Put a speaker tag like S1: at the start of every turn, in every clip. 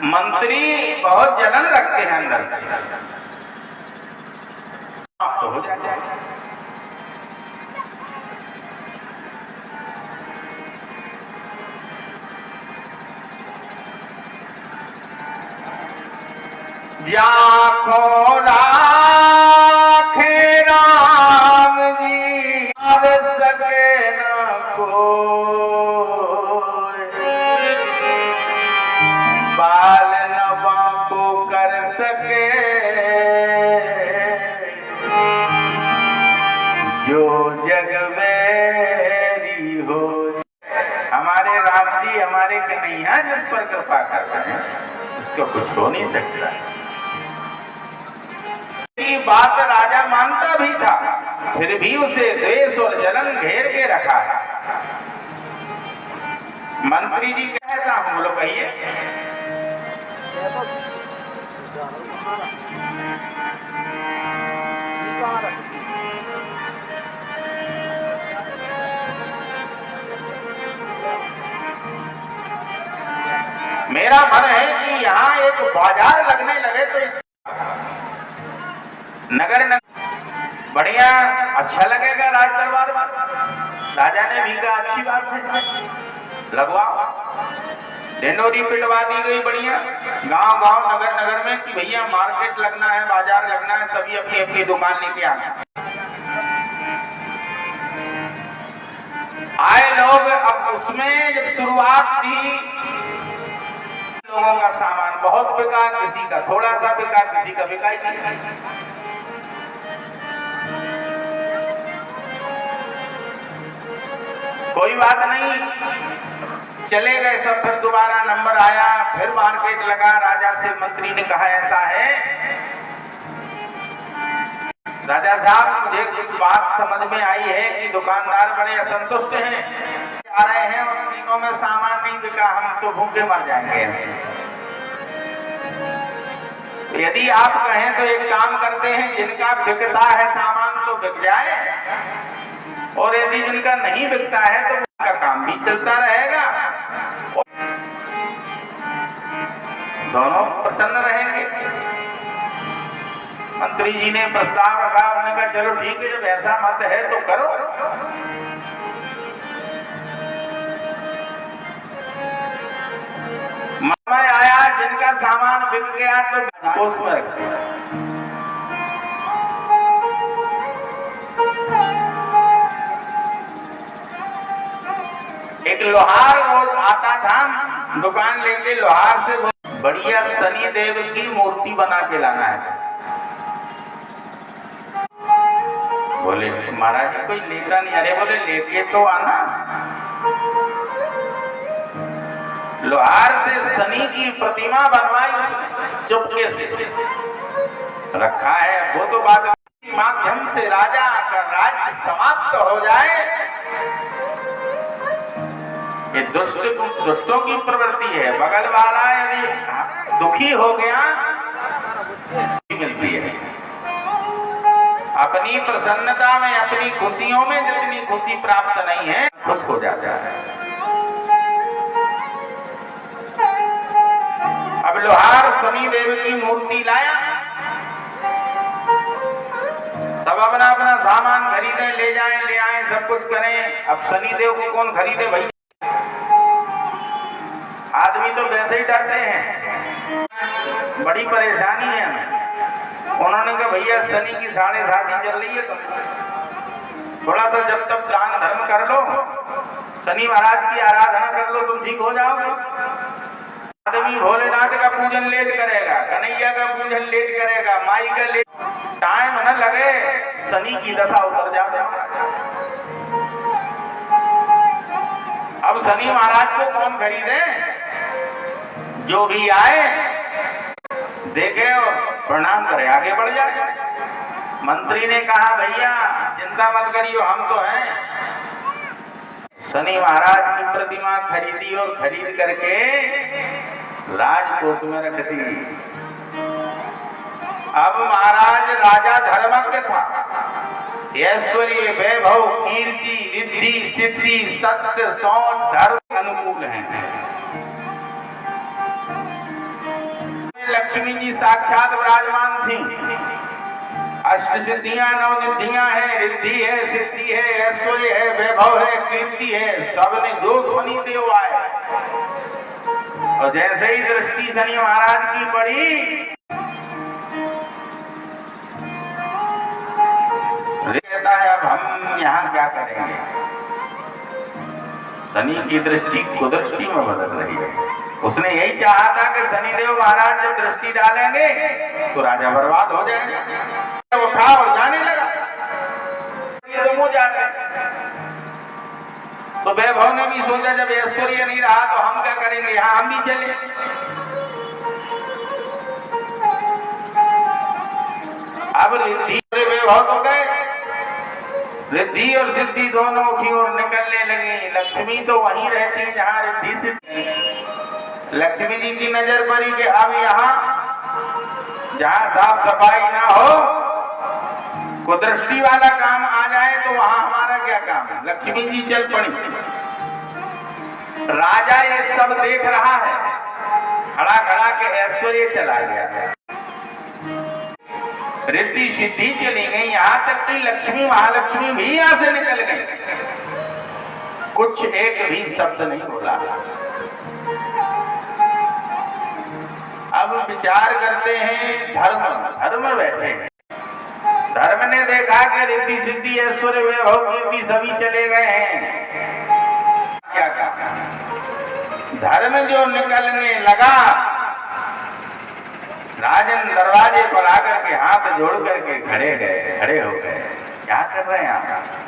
S1: मंत्री बहुत जलन रखते हैं अंदर से, तो हो जाए। जाखो राखे राम जी अब सके न कोई, बाल न बाको कर सके जो जग मेरी हो। हमारे राम जी हमारे कन्हैया जिस पर कृपा करते हैं उसको कुछ हो नहीं सकता। ये बात राजा मानता भी था, फिर भी उसे द्वेष और जलन घेर के रखा है। मंत्री जी कहता हूं, बोलो कहिए। मेरा मन है कि यहाँ एक बाजार लगने लगे तो इस नगर बढ़िया अच्छा लगेगा। राज दरबार में राजा ने भी कहा अच्छी बात है, लगवाओ। ढिंडोरी पिटवा दी गई बढ़िया गांव गांव नगर नगर में कि भैया मार्केट लगना है, बाजार लगना है, सभी अपनी अपनी दुकान लेके आए। आए लोग, अब उसमें जब शुरुआत थी लोगों का सामान बहुत बिका, किसी का थोड़ा सा बिका, किसी का बिका ही नहीं। कोई बात नहीं, चले गए सब। फिर दोबारा नंबर आया, फिर मार्केट लगा। राजा से मंत्री ने कहा ऐसा है राजा साहब, मुझे कुछ बात समझ में आई है कि दुकानदार बड़े असंतुष्ट हैं, आ रहे हैं और तीनों में सामान नहीं बिका, हम तो भूखे मर जाएंगे। यदि आप कहें तो एक काम करते हैं, जिनका बिकता है सामान तो बिक जाए, और यदि जिनका नहीं बिकता है तो उनका काम भी चलता रहेगा, दोनों प्रसन्न रहेंगे। मंत्री जी ने प्रस्ताव रखा, उन्होंने कहा चलो ठीक है, जब ऐसा मत है तो करो। मैं आया, जिनका सामान बिक गया तो कोष में रख दिया। एक लोहार रोज आता था दुकान लेके, लोहार से बढ़िया शनि देव की मूर्ति बना के लाना है। बोले महाराज जी कोई लेता नहीं। अरे बोले लेके तो आना। लोहार से शनि की प्रतिमा बनवाई उसने, चुपके से रखा है। वो तो बात माध्यम से राजा का राज्य समाप्त हो जाए, ये दुष्टों की प्रवृत्ति है। बगल वाला यदि दुखी हो गया मिलती है। अपनी प्रसन्नता में, अपनी खुशियों में जितनी खुशी प्राप्त नहीं है, खुश हो जाता है। अब लोहार शनि देव की मूर्ति लाया, सब अपना अपना सामान खरीदे, ले जाएं, ले आए, सब कुछ करें। अब शनि देव को कौन खरीदे भाई? आदमी तो वैसे ही डरते हैं, बड़ी परेशानी है हमें। उन्होंने कहा भैया शनि की 7.5 चल रही है, तुम थोड़ा सा जब तक दान धर्म कर लो, शनि महाराज की आराधना कर लो, तुम ठीक हो जाओगे। आदमी भोलेनाथ का पूजन लेट करेगा, कन्हैया का पूजन लेट करेगा, माई का लेट, टाइम न लगे शनि की दशा उतर जाए। अब शनि महाराज को कौन खरीदे? जो भी आए देखे और प्रणाम करे, आगे बढ़ जाए। मंत्री ने कहा भैया चिंता मत करियो, हम तो हैं। शनि महाराज की प्रतिमा खरीदी और खरीद करके राजकोष में रख दी। अब महाराज राजा धर्मज्ञ था, ऐश्वर्य, वैभव, कीर्ति, रिद्धि, सिद्धि, सत्य, सौंठ, धर्म अनुकूल हैं। लक्ष्मी जी साक्षात विराजमान थी। अष्ट सिद्धियां नौ निधियां हैं, रिद्धि है, सिद्धि है, ऐश्वर्य है, वैभव है, कीर्ति है, सबने जो शनि देव आए और जैसे ही दृष्टि शनि महाराज की पड़ी, कहता है अब हम यहाँ क्या करेंगे। शनि की दृष्टि कुदृष्टि में बदल रही है। उसने यही चाहा था कि शनिदेव महाराज जब दृष्टि डालेंगे तो राजा बर्बाद हो जाएगा। उठा और जाने लगा, तो मुँह जाते। तो वैभव ने भी सोचा जब ऐश्वर्य नहीं रहा तो हम क्या करेंगे, यहाँ हम भी चले। अब रिद्धि वैभव तो गए, रिद्धि और सिद्धि दोनों उठी और निकलने लगी। लक्ष्मी तो वहीं रहती है जहाँ रिद्धि सिद्धि। लक्ष्मी जी की नजर पड़ी कि अब यहाँ जहाँ साफ सफाई ना हो, कुदृष्टि वाला काम आ जाए तो वहां हमारा क्या काम है। लक्ष्मी जी चल पड़ी। राजा ये सब देख रहा है, खड़ा खड़ा के ऐश्वर्य चला गया, रिद्धि सिद्धि चली गई, यहाँ तक कि लक्ष्मी महालक्ष्मी भी यहाँ से निकल गई। कुछ एक भी शब्द नहीं बोला। अब विचार करते हैं, धर्म बैठे हैं। धर्म ने देखा कि रिद्धि सिद्धि ऐश्वर्य वैभव कीर्ति सभी चले गए हैं। क्या कहा, धर्म जो निकलने लगा, राजन दरवाजे पर आकर के हाथ जोड़ करके खड़े हो गए। क्या कर रहे हैं आप?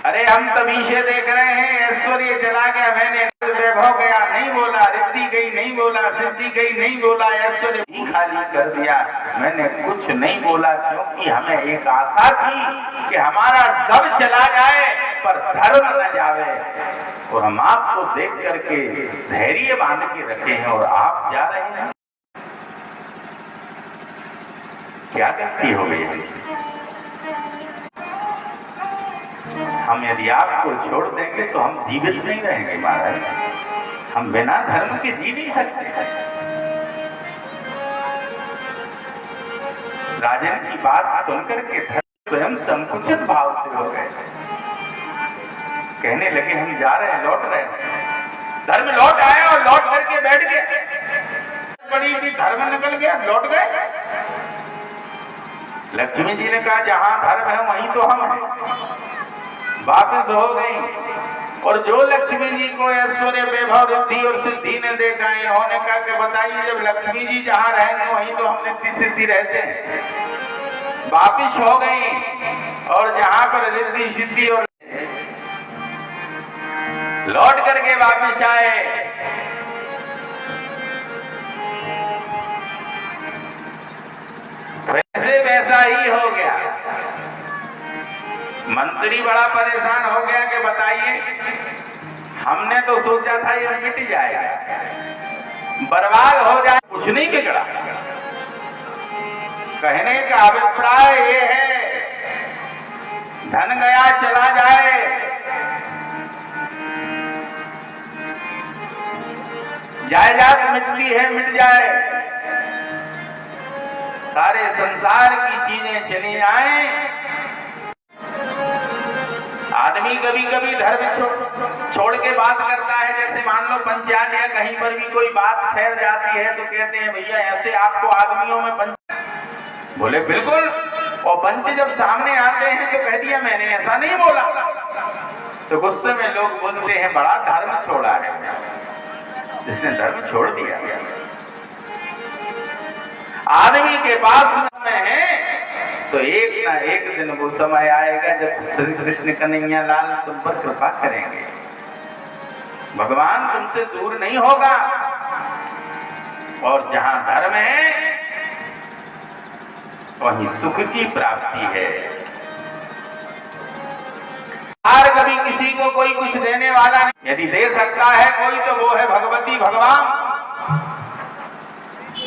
S1: अरे हम तभी से देख रहे हैं, ऐश्वर्य चला गया, मैंने वैभव गया नहीं बोला, रिद्धि गई नहीं बोला, सिद्धि गई नहीं बोला, ऐश्वर्य भी खाली कर दिया, मैंने कुछ नहीं बोला, क्योंकि हमें एक आशा थी कि हमारा सब चला जाए पर धर्म न जावे। और हम आपको देख करके धैर्य बांध के रखे हैं और आप जा रहे हैं। क्या गलती हो गई? हम यदि आपको छोड़ देंगे तो हम जीवित नहीं रहेंगे महाराज। हम बिना धर्म के जी नहीं सकते। राजन की बात सुनकर के धर्म स्वयं संकुचित भाव से हो गए। कहने लगे हम जा रहे हैं, लौट रहे हैं। धर्म लौट आया और लौट करके बैठ गया। बड़ी भी धर्म निकल गया, लौट गए। लक्ष्मी जी ने कहा जहां धर्म है वहीं तो हम हैं। वापस हो गई। और जो लक्ष्मी जी को ऐश्वर्य वैभव रिद्धि और सिद्धि ने देखा, इन्होंने कहा कि बताइए जब लक्ष्मी जी जहां रहेंगे वहीं तो हम रिद्धि सिद्धि रहते हैं। वापिस हो गई और जहां पर रिद्धि सिद्धि और लौट करके वापिस आए। वैसे वैसा ही हो गया। मंत्री बड़ा परेशान हो गया कि बताइए, हमने तो सोचा था ये मिट जाएगा, बर्बाद हो जाए, कुछ नहीं बिगड़ा। कहने का अभिप्राय ये है, धन गया चला जाए, जायदाद मिटती है मिट जाए, सारे संसार की चीजें चली जाएं। आदमी कभी कभी धर्म छोड़ के बात करता है। जैसे मान लो पंचायत या कहीं पर भी कोई बात फैल जाती है तो कहते हैं भैया ऐसे आपको आदमियों में पंच। बोले बिल्कुल। और पंच जब सामने आते हैं तो कह दिया मैंने ऐसा नहीं बोला, तो गुस्से में लोग बोलते हैं बड़ा धर्म छोड़ा है, जिसने धर्म छोड़ दिया। आदमी के पास में है तो एक ना एक दिन वो समय आएगा जब श्री कृष्ण कन्हैया लाल तुम पर कृपा करेंगे। भगवान तुमसे दूर नहीं होगा। और जहां धर्म है वहीं सुख की प्राप्ति है। हर कभी किसी को कोई कुछ देने वाला नहीं। यदि दे सकता है कोई तो वो है भगवती भगवान।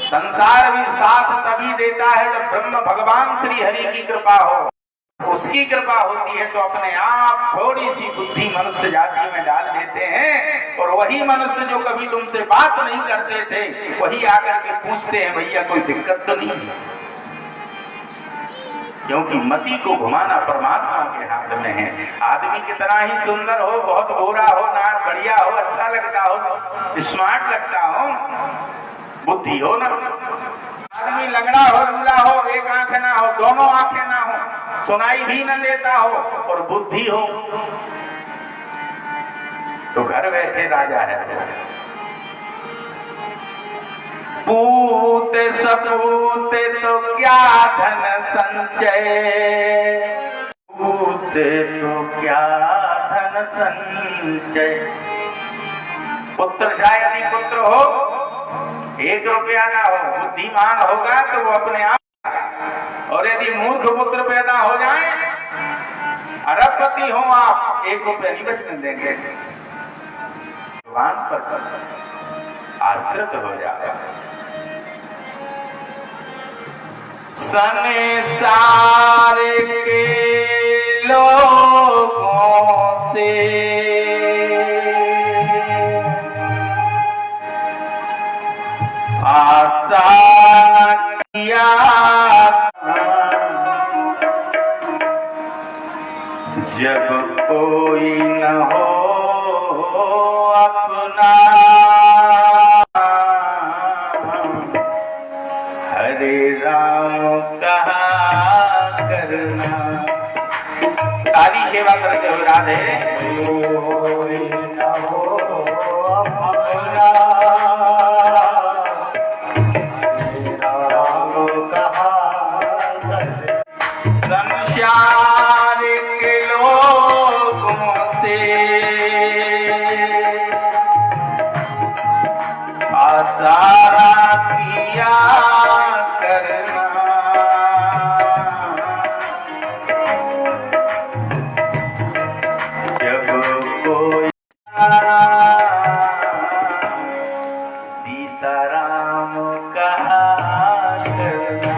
S1: संसार भी साथ तभी देता है जब ब्रह्म भगवान श्री हरि की कृपा हो। उसकी कृपा होती है तो अपने आप थोड़ी सी बुद्धि मनुष्य जाति में डाल देते हैं, और वही मनुष्य जो कभी तुमसे बात नहीं करते थे वही आकर के पूछते हैं भैया कोई दिक्कत तो नहीं। क्योंकि मति को घुमाना परमात्मा के हाथ में है। आदमी कितना ही सुंदर हो, बहुत गोरा हो, ना बढ़िया हो, अच्छा लगता हो, स्मार्ट लगता हो, बुद्धि हो ना। आदमी लंगड़ा हो, लूला हो, एक आंख ना हो, दोनों आंखें ना हो, सुनाई भी न देता हो और बुद्धि हो, तो घर बैठे राजा है। पूत सपूत तो क्या धन संचय, पूत तो क्या धन संचय। पुत्र शायद ही पुत्र हो, 1 रुपया ना हो, बुद्धिमान होगा तो वो अपने आप, और यदि मूर्ख पुत्र पैदा हो जाए, अरबपति हो आप, 1 रुपया नहीं बचने देंगे, भगवान पर आश्रित हो जाएगा। संसार के लोगों से आशा किया, जब कोई न हो अपना, हरे राम कहा करना। सारी सेवा करते हुए राधे संसार के लोगों से आशा किया करना, जब कोई सीताराम कहा करना।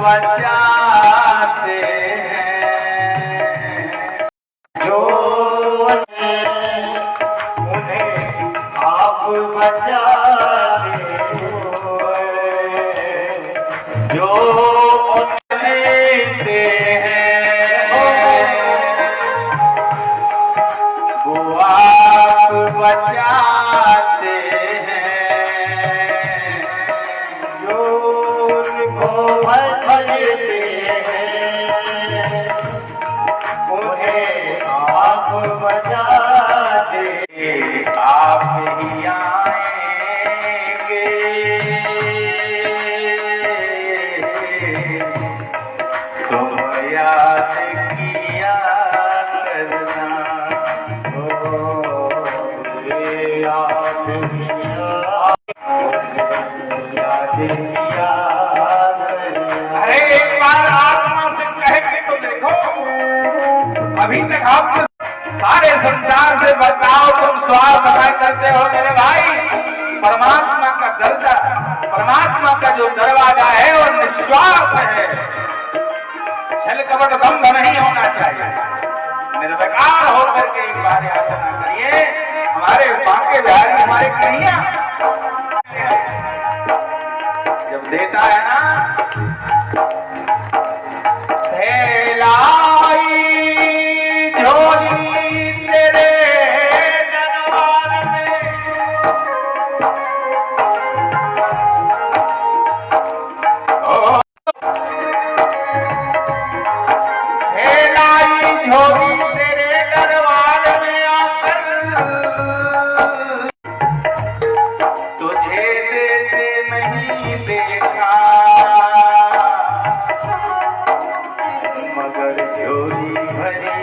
S1: बचाते हैं जो उन्हें आप बचाते हो, जो लेते हैं वो आप बचाते हैं, जो उनको भजते हैं उन्हें आप बचाते, आप ही आएंगे तुम याद किया करना, याद किया। अरे एक बार आत्मा से कह के तो देखो, अभी तक आप सारे संसार से बचाओ, तुम स्वार्थ करते हो मेरे भाई। परमात्मा का दर्जा, परमात्मा का जो दरवाजा है वो निस्वार्थ है। चले छल कपट दंभ नहीं होना चाहिए। निर्विकार होकर के एक बार याचना करिए, हमारे बांके बिहारी हमारे कन्हैया जब देता है ना, लाई झोली तेरे दरबार में, लाई झोली तेरे दरबार में आकर तुझे देते नहीं देखा, मगर झोली भरी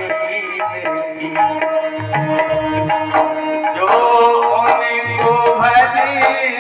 S1: जो उनको भरते हैं,